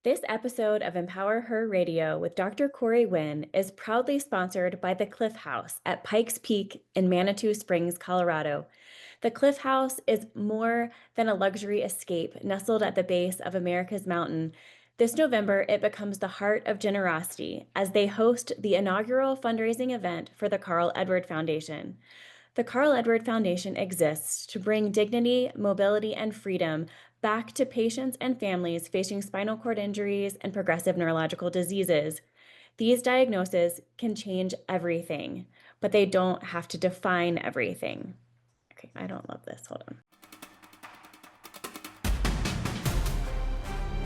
This episode of Empower Her Radio with Dr. Corey Winn is proudly sponsored by the Cliff House at Pikes Peak in Manitou Springs, Colorado. The Cliff House is more than a luxury escape nestled at the base of America's mountain. This November, it becomes the heart of generosity as they host the inaugural fundraising event for the Carl Edward Foundation. The Carl Edward Foundation exists to bring dignity, mobility, and freedom back to patients and families facing spinal cord injuries and progressive neurological diseases. These diagnoses can change everything, but they don't have to define everything. Okay, I don't love this. Hold on.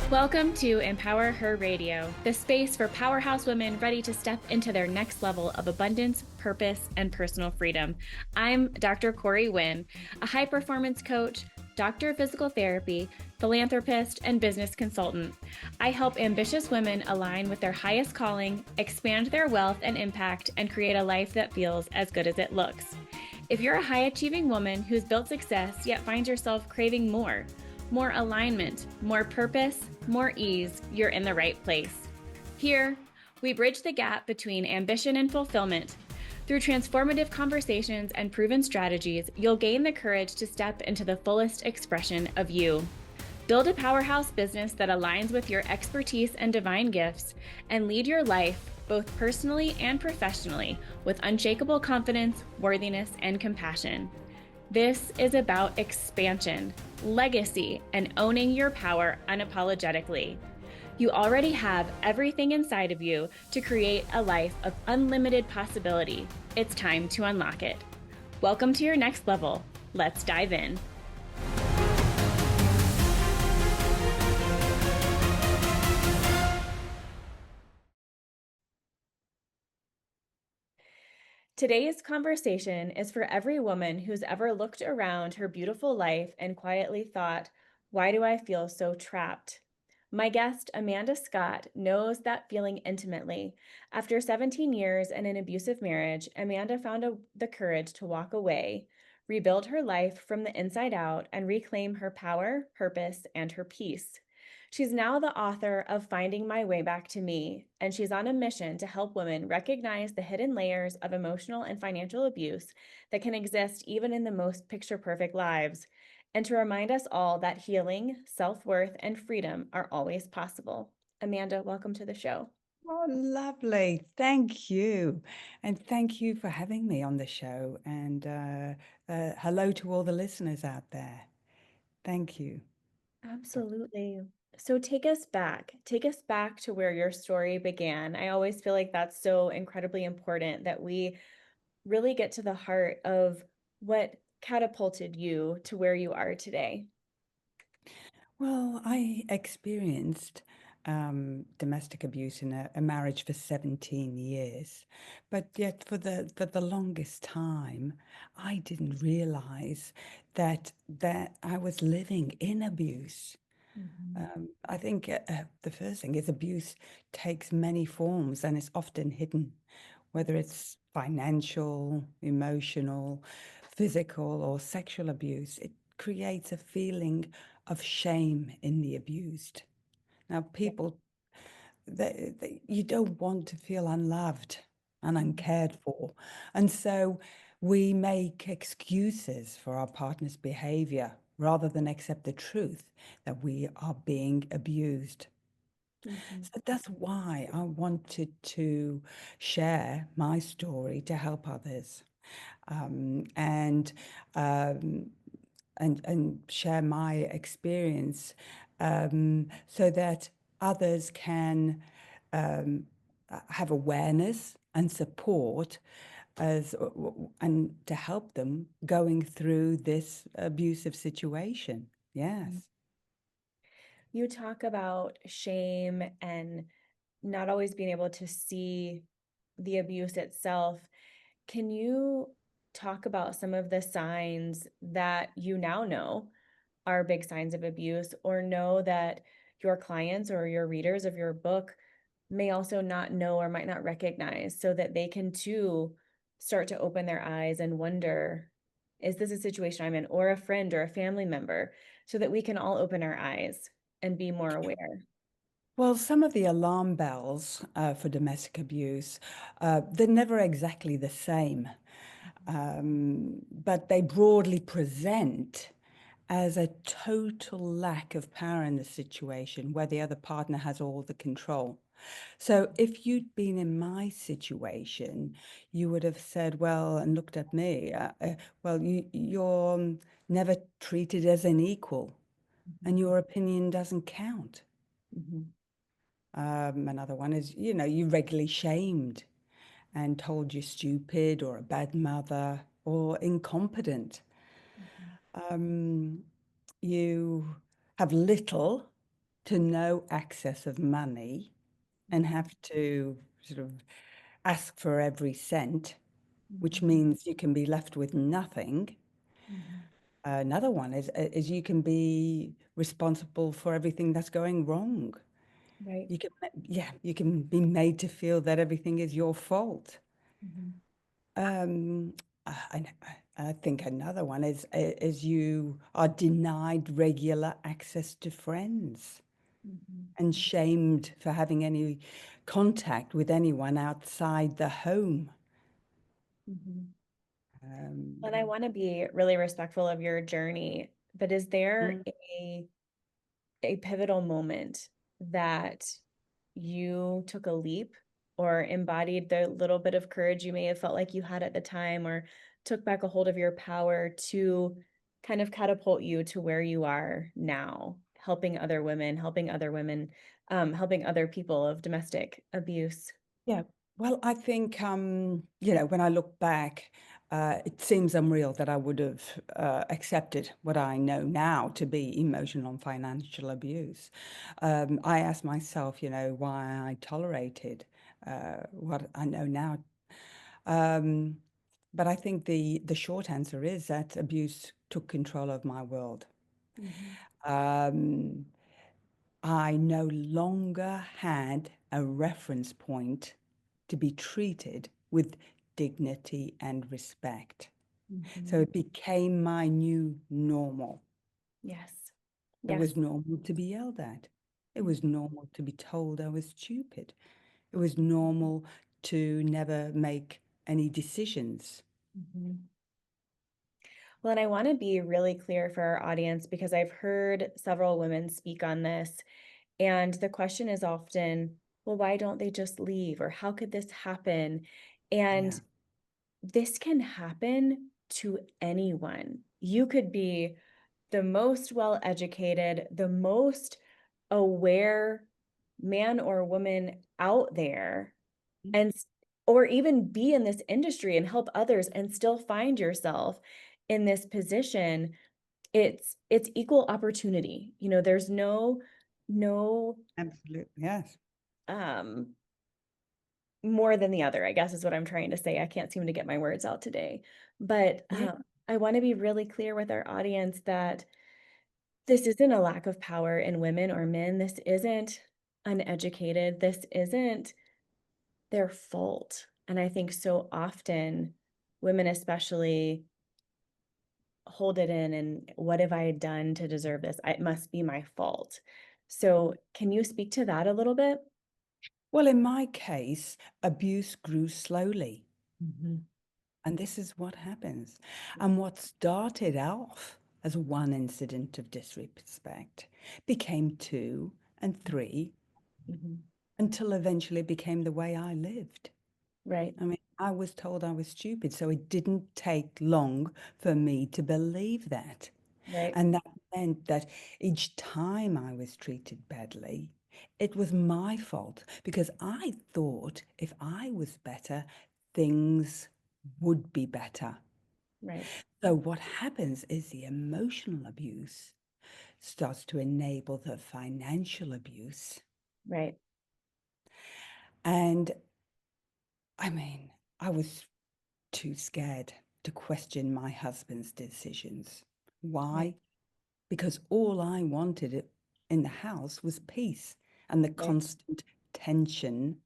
Welcome to Empower Her Radio, the space for powerhouse women ready to step into their next level of abundance, purpose, and personal freedom. I'm Dr. Corey Winn, a high-performance coach, doctor of physical therapy, philanthropist, and business consultant. I help ambitious women align with their highest calling, expand their wealth and impact, and create a life that feels as good as it looks. If you're a high-achieving woman who's built success yet finds yourself craving more alignment, more purpose, more ease, you're in the right place. Here, we bridge the gap between ambition and fulfillment. Through transformative conversations and proven strategies, you'll gain the courage to step into the fullest expression of you. Build a powerhouse business that aligns with your expertise and divine gifts, and lead your life, both personally and professionally, with unshakable confidence, worthiness, and compassion. This is about expansion, legacy, and owning your power unapologetically. You already have everything inside of you to create a life of unlimited possibility. It's time to unlock it. Welcome to your next level. Let's dive in. Today's conversation is for every woman who's ever looked around her beautiful life and quietly thought, why do I feel so trapped? My guest, Amanda Scott, knows that feeling intimately. After 17 years in an abusive marriage, Amanda found the courage to walk away, rebuild her life from the inside out, and reclaim her power, purpose, and her peace. She's now the author of Finding My Way Back to Me, and she's on a mission to help women recognize the hidden layers of emotional and financial abuse that can exist even in the most picture-perfect lives, and to remind us all that healing, self-worth, and freedom are always possible. Amanda, welcome to the show. Oh, lovely. Thank you. And thank you for having me on the show. And hello to all the listeners out there. Thank you. Absolutely. So take us back. Take us back to where your story began. I always feel like that's so incredibly important that we really get to the heart of what catapulted you to where you are today. Well, I experienced domestic abuse in a marriage for 17 years, but yet for the longest time, I didn't realize that I was living in abuse. I think the first thing is abuse takes many forms and is often hidden, whether it's financial, emotional, physical, or sexual abuse. It creates a feeling of shame in the abused. Now, people, you don't want to feel unloved and uncared for. And so we make excuses for our partner's behavior rather than accept the truth that we are being abused. Mhm. So that's why I wanted to share my story to help others, um, and um, and share my experience, so that others can have awareness and support as and to help them going through this abusive situation. Yes. You talk about shame and not always being able to see the abuse itself. Can you talk about some of the signs that you now know are big signs of abuse, or know that your clients or your readers of your book may also not know or might not recognize, so that they can too start to open their eyes and wonder, is this a situation I'm in, or a friend or a family member, so that we can all open our eyes and be more aware? Well, some of the alarm bells for domestic abuse, they're never exactly the same, but they broadly present as a total lack of power in the situation where the other partner has all the control. So if you'd been in my situation, you would have said, well, and looked at me, well, you're never treated as an equal, and your opinion doesn't count. Mhm. Another one is, you regularly shamed and told you're stupid or a bad mother or incompetent. Mhm. Um, you have little to no access of money and Mhm. have to sort of ask for every cent, which Mhm. means you can be left with nothing. Mhm. Another one is you can be responsible for everything that's going wrong. Right. You can, yeah, you can be made to feel that everything is your fault. Mhm. Um, I think another one is you are denied regular access to friends Mhm. and shamed for having any contact with anyone outside the home. Mhm. And I Um, want to be really respectful of your journey, but is there mm, a pivotal moment that you took a leap or embodied the little bit of courage you may have felt like you had at the time, or took back a hold of your power to kind of catapult you to where you are now, helping other people of domestic abuse? yeah, well, I think, when I look back, it seems unreal that I would have accepted what I know now to be emotional and financial abuse. I asked myself, why I tolerated what I know now. Um, but I think the short answer is that abuse took control of my world. Mhm. Um, I no longer had a reference point to be treated with dignity and respect. So Mhm. it became my new normal. Yes. It Yes. was normal to be yelled at. It was Mhm. normal to be told I was stupid. It was normal to never make any decisions. Mhm. Well, and I want to be really clear for our audience because I've heard several women speak on this. And the question is often, well, why don't they just leave? Or how could this happen? And Yeah, this can happen to anyone. You could be the most well educated, the most aware man or woman out there, and or even be in this industry and help others and still find yourself in this position. It's equal opportunity. There's no absolutely. Yes. um more than the other, I guess is what I'm trying to say. I can't seem to get my words out today. But Yeah. I want to be really clear with our audience that this isn't a lack of power in women or men. This isn't uneducated. This isn't their fault. And I think so often women especially hold it in and what have I done to deserve this? It must be my fault. So, can you speak to that a little bit? Well, in my case, abuse grew slowly. Mhm. And this is what happens. And what started off as one incident of disrespect became two and three Mhm. until eventually it became the way I lived. Right, I mean, I was told I was stupid, so it didn't take long for me to believe that. right, And that meant that each time I was treated badly, it was my fault because I thought if I was better, things would be better. right, So, what happens is the emotional abuse starts to enable the financial abuse. right. And I mean, I was too scared to question my husband's decisions. Right, Why? Because all I wanted in the house was peace and the right, constant tension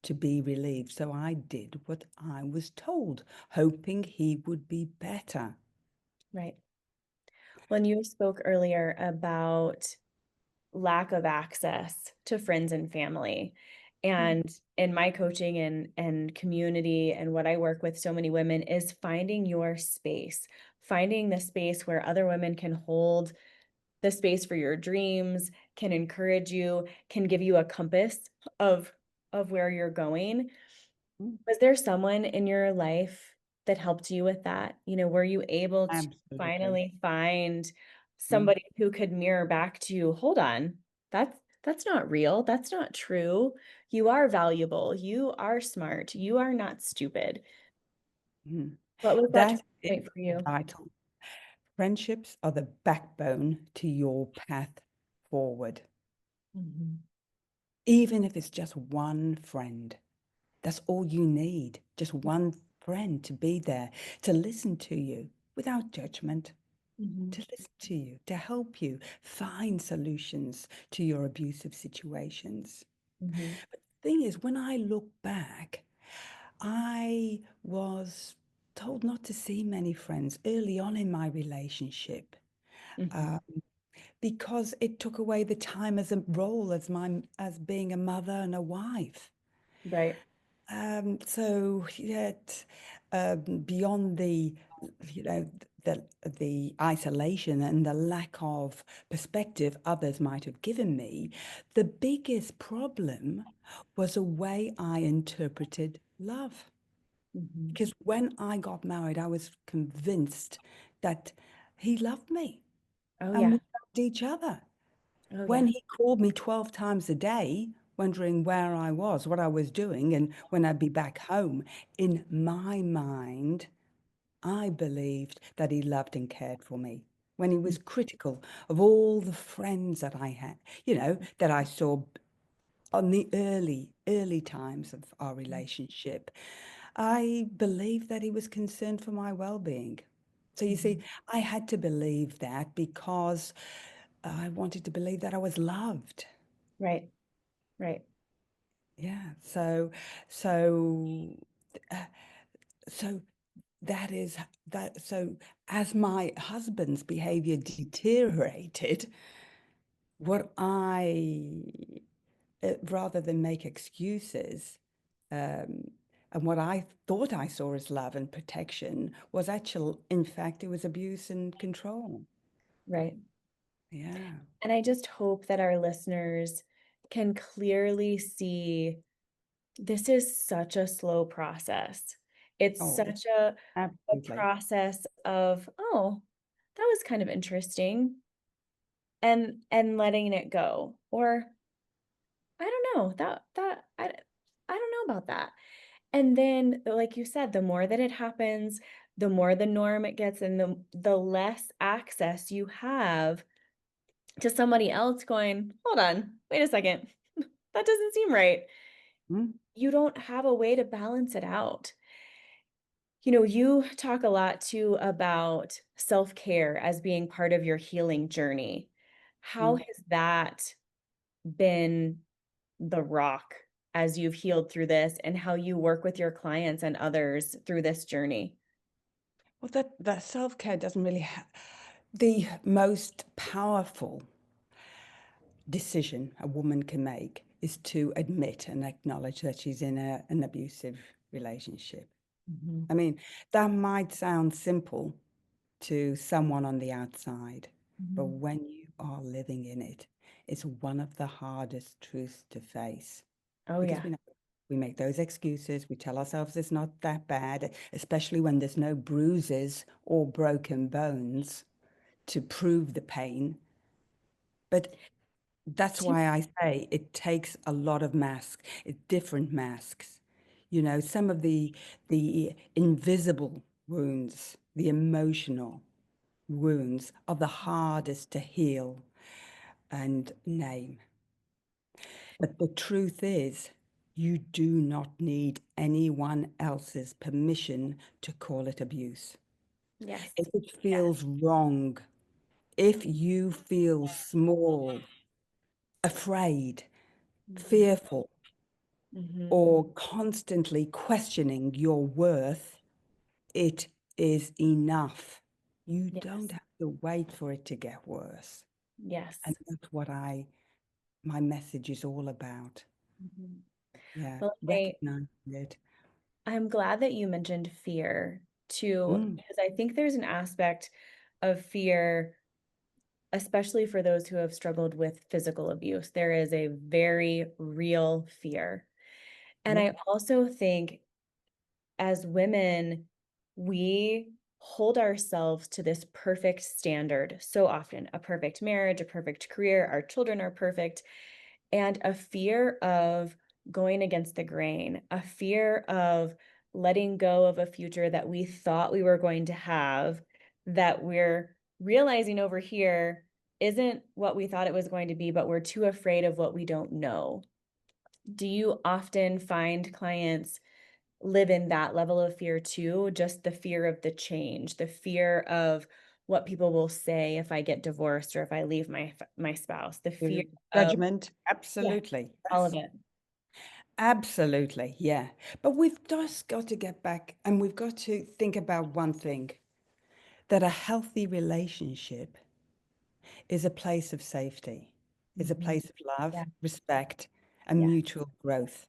to be relieved. So I did what I was told, hoping he would be better. right. When you spoke earlier about lack of access to friends and family. Mm, And in my coaching and community and what I work with so many women is finding your space, finding the space where other women can hold the space for your dreams, can encourage you, can give you a compass of where you're going. mm. Was there someone in your life that helped you with that? Were you able to Absolutely. finally find Mm, somebody who could mirror back to you, hold on, that's not real. That's not true. You are valuable. You are smart. You are not stupid. mm. What was that That turning is point for you? vital. Friendships are the backbone to your path forward. Mhm. Even if it's just one friend, that's all you need. Just one friend to be there, to listen to you without judgment, Mhm. to listen to you, to help you find solutions to your abusive situations. Mhm. But the thing is, when I look back, I was told not to see many friends early on in my relationship, Mhm. uh, because it took away the time as a role as being a mother and a wife. Right. So yet, beyond you know, the isolation and the lack of perspective others might have given me, the biggest problem was the way I interpreted love. Mhm. Because when I got married, I was convinced that he loved me Oh, and we yeah. loved each other. Oh, When yeah. he called me 12 times a day, wondering where I was, what I was doing, and when I'd be back home, in my mind, I believed that he loved and cared for me. When he was critical of all the friends that I had, that I saw on the early times of our relationship, I believed that he was concerned for my well-being. So you see, Mhm. I had to believe that because I wanted to believe that I was loved. Right. Right. Yeah. So, uh, so that is that. So as my husband's behavior deteriorated, what rather than make excuses, um, and what I thought I saw as love and protection was actual, in fact, it was abuse and control. Right. Yeah. And I just hope that our listeners can clearly see this is such a slow process. It's Oh, such a absolutely. process of, oh, that was kind of interesting, and letting it go. Or I don't know, I don't know about that. And then, like you said, the more that it happens, the more the norm it gets, and the less access you have to somebody else going, hold on, wait a second, that doesn't seem right. Mm, You don't have a way to balance it out. You talk a lot too about self care as being part of your healing journey. How mm. has that been the rock as you've healed through this, and how you work with your clients and others through this journey? Well, that self-care doesn't really the most powerful decision a woman can make is to admit and acknowledge that she's in an abusive relationship. Mhm, I mean, that might sound simple to someone on the outside, but mhm. when you are living in it, it's one of the hardest truths to face Oh, because yeah. we make those excuses. We tell ourselves it's not that bad, especially when there's no bruises or broken bones to prove the pain. But that's Do why I say it takes a lot of masks, different masks. Some of the invisible wounds, the emotional wounds are the hardest to heal and name. But the truth is, you do not need anyone else's permission to call it abuse. Yes. If it Yes. feels wrong, if you feel small, afraid, Mhm, fearful, mhm. or constantly questioning your worth, it is enough. You don't Yes. have to wait for it to get worse. And Yes. that's what I my message is all about. Mhm. Yeah, Well, recognizing it. I'm glad that you mentioned fear too, Mm, because I think there's an aspect of fear, especially for those who have struggled with physical abuse. There is a very real fear. And yeah, I also think as women, we hold ourselves to this perfect standard so often, a perfect marriage, a perfect career, our children are perfect, and a fear of going against the grain, a fear of letting go of a future that we thought we were going to have, that we're realizing over here isn't what we thought it was going to be, but we're too afraid of what we don't know. Do you often find clients live in that level of fear too? Just the fear of the change, the fear of what people will say if I get divorced or if I leave my spouse, the fear your of judgment. yeah, Absolutely. all of Yes, it. absolutely. Yeah. But we've just got to get back and we've got to think about one thing, that a healthy relationship is a place of safety, is a Mhm. place of love, Yeah, respect, and yeah. mutual growth.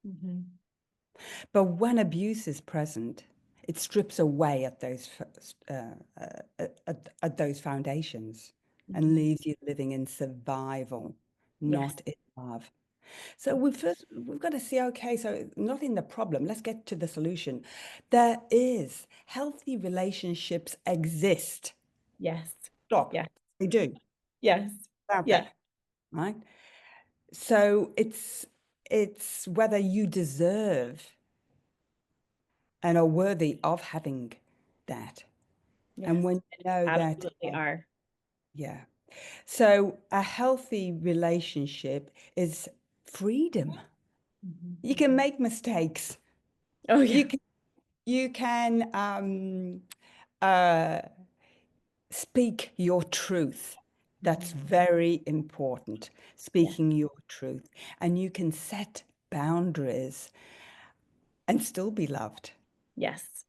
Mhm. But when abuse is present, it strips away at those foundations and Mhm. leaves you living in survival, Yes, not in love. So we've got to see, okay, so not in the problem, let's get to the solution. There is healthy relationships exist. yes, Stop. yes, They do yes, out yes. there, right? So it's whether you deserve and are worthy of having that. And Yes, when you know that, absolutely are. yeah. So a healthy relationship is freedom. Mhm. You can make mistakes. Oh, You yeah. can uh, speak your truth. That's Mhm. very important. Yes, Speaking your truth, and you can set boundaries and still be loved. yes,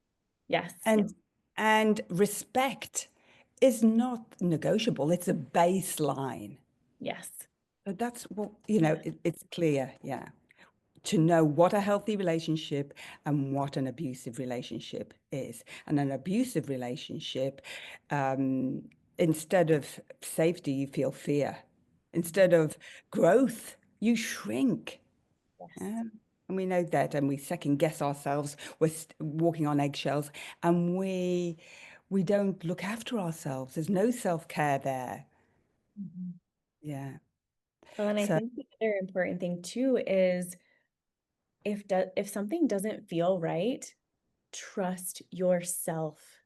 yes, yes, And respect is not negotiable. It's a baseline. yes. But that's what, Yeah. it's clear, yeah, to know what a healthy relationship and what an abusive relationship is. And an abusive relationship, um, instead of safety, you feel fear. Mhm. Instead of growth, you shrink. Yes. Yeah. And we know that, and we second guess ourselves. We're walking on eggshells, and we don't look after ourselves. There's no self-care there. Mhm. Yeah. Well, and I So, think the other important thing too is if something doesn't feel right, trust yourself.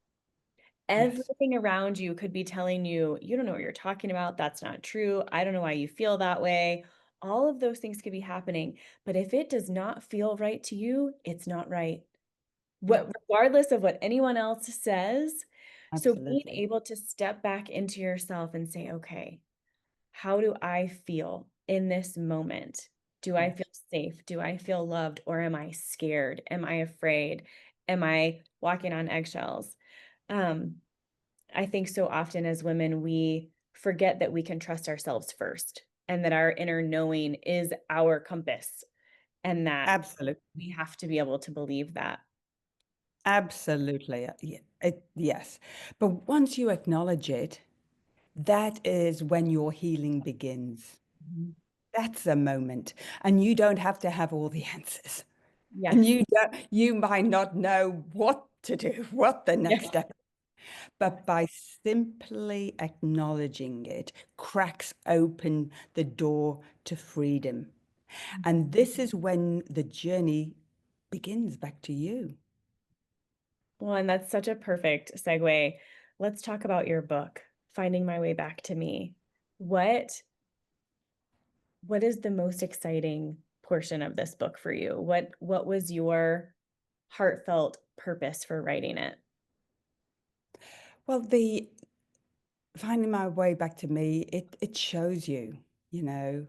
yes, Everything around you could be telling you, you don't know what you're talking about. That's not true. I don't know why you feel that way. All of those things could be happening. But if it does not feel right to you, it's not right. yeah, Regardless of what anyone else says. So being absolutely. able to step back into yourself and say, okay, how do I feel in this moment? Do I feel Yes, safe? Do I feel loved? Or am I scared? Am I afraid? Am I walking on eggshells? Um, I think so often as women, we forget that we can trust ourselves first and that our inner knowing is our compass and that absolutely, we have to be able to believe that. absolutely. Yes. But once you acknowledge it, that is when your healing begins. Mhm. That's a moment, and you don't have to have all the answers. And Yes. you might not know what to do, what the next Yes. step, Yes. but by simply acknowledging it, cracks open the door to freedom. And Mhm. this is when the journey begins back to you. Well, and that's such a perfect segue. Let's talk about your book, Finding My Way Back to Me. What what is the most exciting portion of this book for you? What was your heartfelt purpose for writing it? Well, the finding my way back to me, it shows you, you know,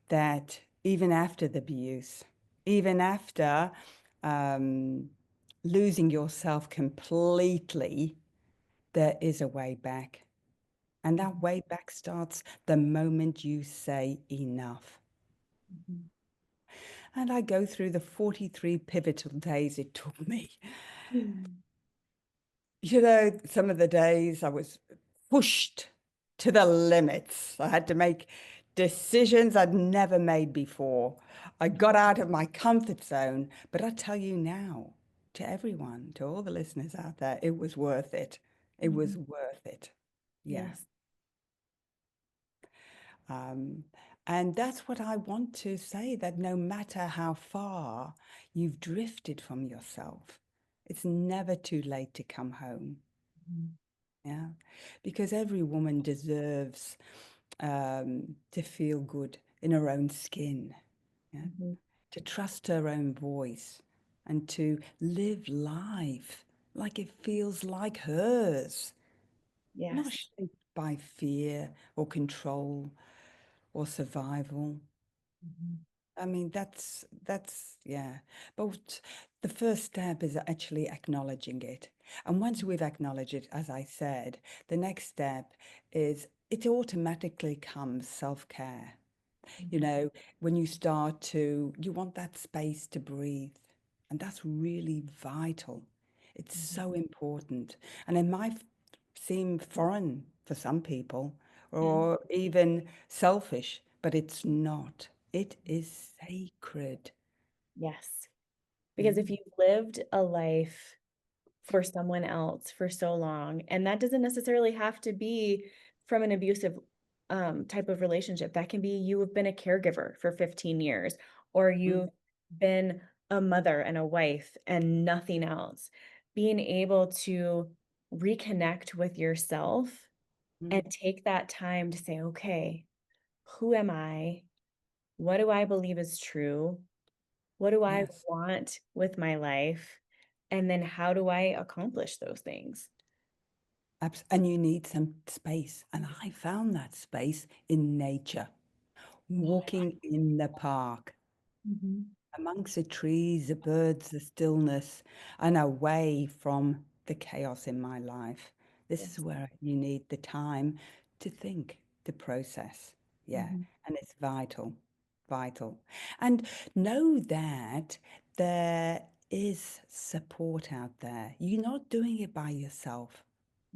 that even after the abuse, even after um, losing yourself completely, there is a way back. And that way back starts the moment you say enough. Mhm. And I go through the 43 pivotal days it took me. Mhm. Some of the days I was pushed to the limits. I had to make decisions I'd never made before. I got out of my comfort zone, but I tell you now, to everyone, to all the listeners out there, it was worth it. It was Mhm. worth it. Yeah. Yes. Um, and that's what I want to say, that no matter how far you've drifted from yourself, it's never too late to come home. Mhm. Yeah. Because every woman deserves to feel good in her own skin. Yeah. Mhm. To trust her own voice and to live life like it feels like hers, not Yes. shaped by fear or control or survival. Mhm. I mean, yeah. But the first step is actually acknowledging it. And once we've acknowledged it, as I said, the next step is it automatically comes self-care. You Mhm. know, when you start to, you want that space to breathe. And that's really vital. It's Mhm. so important. And it might seem foreign for some people Mhm. or even selfish, but it's not. It is sacred. Yes. Because if Mm, you've lived a life for someone else for so long, and that doesn't necessarily have to be from an abusive type of relationship. That can be you have been a caregiver for 15 years, or mm, you've been a mother and a wife and nothing else. Being able to reconnect with yourself and mm. take that time to say, okay, who am I? What do I believe is true? What do I Yes. want with my life? And then how do I accomplish those things? And you need some space. And I found that space in nature, walking in the park, Mhm. amongst the trees, the birds, the stillness, and away from the chaos in my life. This is Yes. where you need the time to think, to process. Yeah. Mhm. And it's vital, vital. And know that there is support out there. You're not doing it by yourself.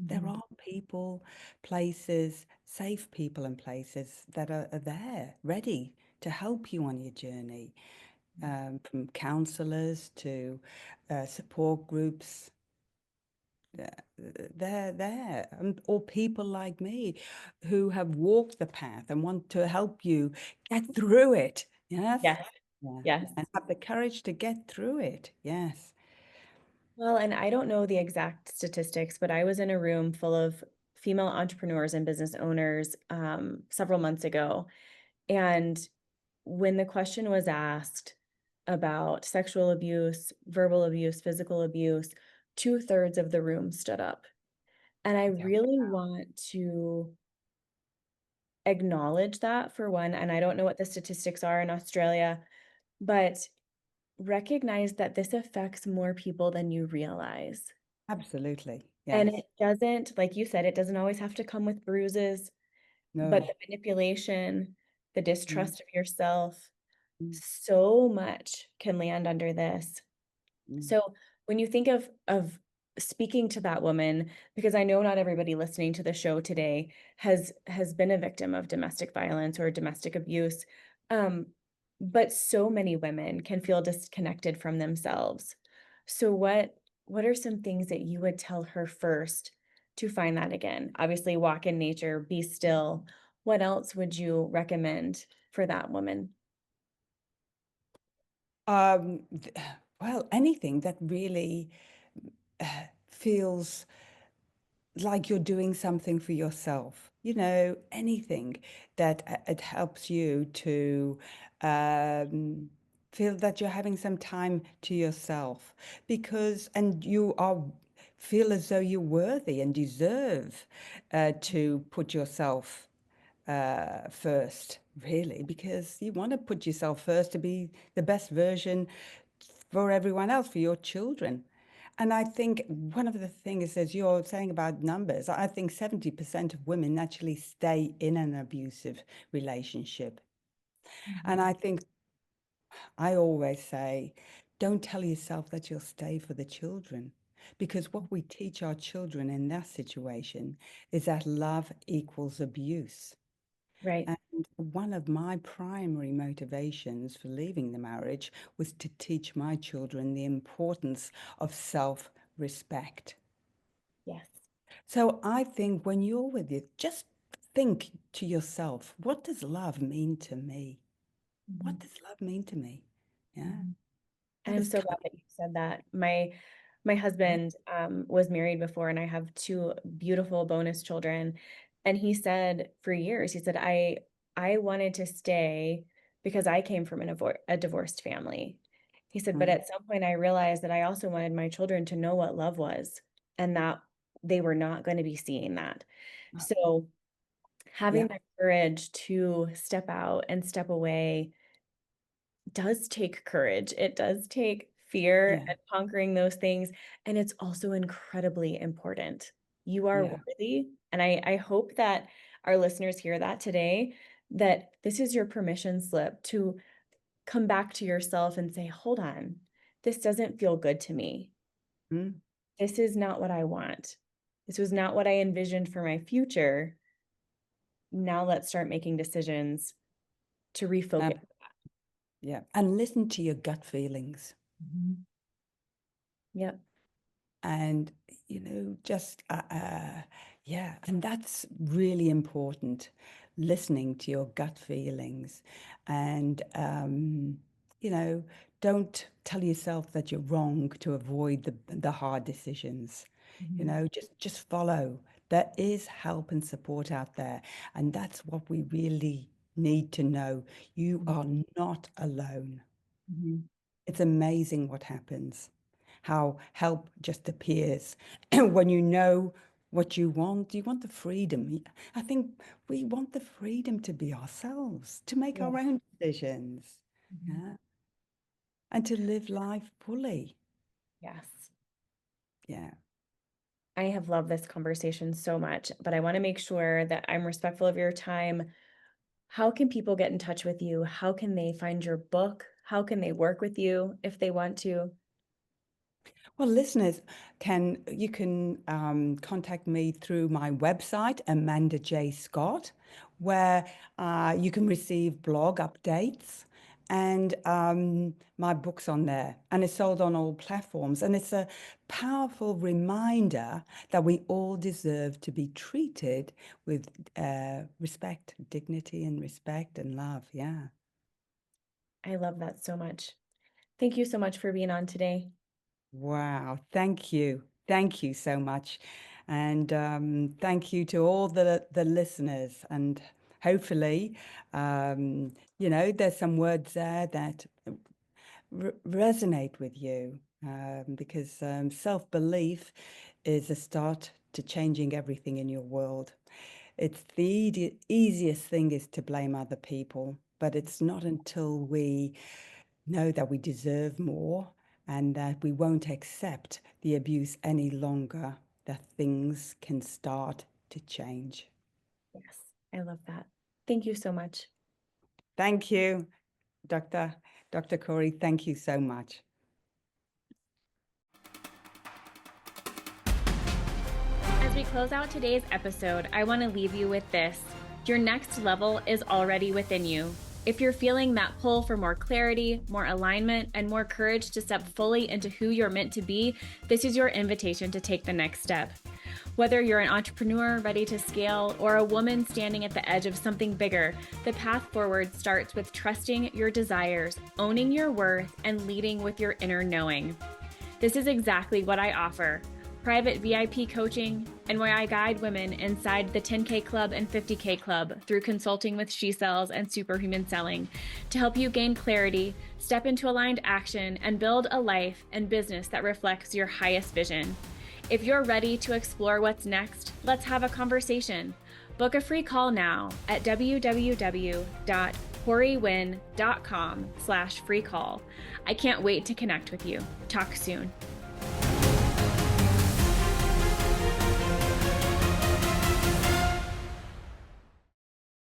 There Mhm. are people, places, safe people and places that are there, ready to help you on your journey, from counselors to support groups. They're there, or people like me who have walked the path and want to help you get through it. Yes. Yes. Yeah. Yes. And have the courage to get through it. Yes. Well, and I don't know the exact statistics, but I was in a room full of female entrepreneurs and business owners several months ago. And when the question was asked about sexual abuse, verbal abuse, physical abuse, two-thirds of the room stood up. And I Yeah. really want to acknowledge that for one. And I don't know what the statistics are in Australia, but recognize that this affects more people than you realize. Absolutely. And Yes. it doesn't, like you said, it doesn't always have to come with bruises, but No. the manipulation, the Mm, distrust of yourself, mm, so much can land under this. mm. So when you think of speaking to that woman, because I know not everybody listening to the show today has been a victim of domestic violence or domestic abuse, um, but so many women can feel disconnected from themselves. So what are some things that you would tell her first to find that again? Obviously, walk in nature, be still. What else would you recommend for that woman? Um, th- well, anything that really feels like you're doing something for yourself, anything that it helps you to um, feel that you're having some time to yourself and you are feel as though you're worthy and deserve to put yourself first, really, because you want to put yourself first to be the best version for everyone else, for your children. And I think one of the things, as you're saying about numbers, I think 70% of women actually stay in an abusive relationship. And Mhm. I think I always say, don't tell yourself that you'll stay for the children. Because what we teach our children in that situation is that love equals abuse. Right. And one of my primary motivations for leaving the marriage was to teach my children the importance of self-respect. Yes. So I think when you're with it, just think to yourself, what does love mean to me? What Mhm. does love mean to me? Yeah, Mhm. that I'm is so kind glad that you said that. My of, husband was married before, and I have two beautiful bonus children. And he said for years, he said, I wanted to stay because I came from a divorced family. He said, but mm, at some point I realized that I also wanted my children to know what love was and that they were not going to be seeing that. So having yeah, the courage to step out and step away does take courage. It does take fear yeah, and conquering those things. And it's also incredibly important. You are yeah. worthy. And I hope that our listeners hear that today, that this is your permission slip to come back to yourself and say, hold on, this doesn't feel good to me. Mm, This is not what I want. This was not what I envisioned for my future. Now let's start making decisions to um, refocus. yeah. And listen to your gut feelings. Mhm. Yep. And just yeah, and that's really important, listening to your gut feelings. And don't tell yourself that you're wrong to avoid the hard decisions. Mhm. Just follow. There is help and support out there, and that's what we really need to know. You are not alone. Mhm. It's amazing what happens, how help just appears when you know what you want. You want the freedom. I think we want the freedom to be ourselves, to make Yeah. our own decisions, Mhm. yeah, and to live life fully. Yes. Yeah. I have loved this conversation so much, but I want to make sure that I'm respectful of your time. How can people get in touch with you? How can they find your book? How can they work with you if they want to? Well, listeners, you can contact me through my website, Amanda J. Scott, where you can receive blog updates and my book's on there, and it's sold on all platforms. And it's a powerful reminder that we all deserve to be treated with respect, dignity, and respect and love. Yeah. I love that so much. Thank you so much for being on today. Wow, thank you. Thank you so much. And thank you to all the listeners. And hopefully, there's some words there that resonate with you because self-belief is a start to changing everything in your world. It's the easiest thing is to blame other people, but it's not until we know that we deserve more and that we won't accept the abuse any longer, that things can start to change. Yes, I love that. Thank you so much. Thank you, Dr. Corey. Thank you so much. As we close out today's episode, I want to leave you with this. Your next level is already within you. If you're feeling that pull for more clarity, more alignment, and more courage to step fully into who you're meant to be, this is your invitation to take the next step. Whether you're an entrepreneur ready to scale or a woman standing at the edge of something bigger, the path forward starts with trusting your desires, owning your worth, and leading with your inner knowing. This is exactly what I offer: private VIP coaching, and where I guide women inside the 10K Club and 50K Club through consulting with She Sells and Superhuman Selling to help you gain clarity, step into aligned action, and build a life and business that reflects your highest vision. If you're ready to explore what's next, let's have a conversation. Book a free call now at www.corywinn.com/free call. I can't wait to connect with you. Talk soon.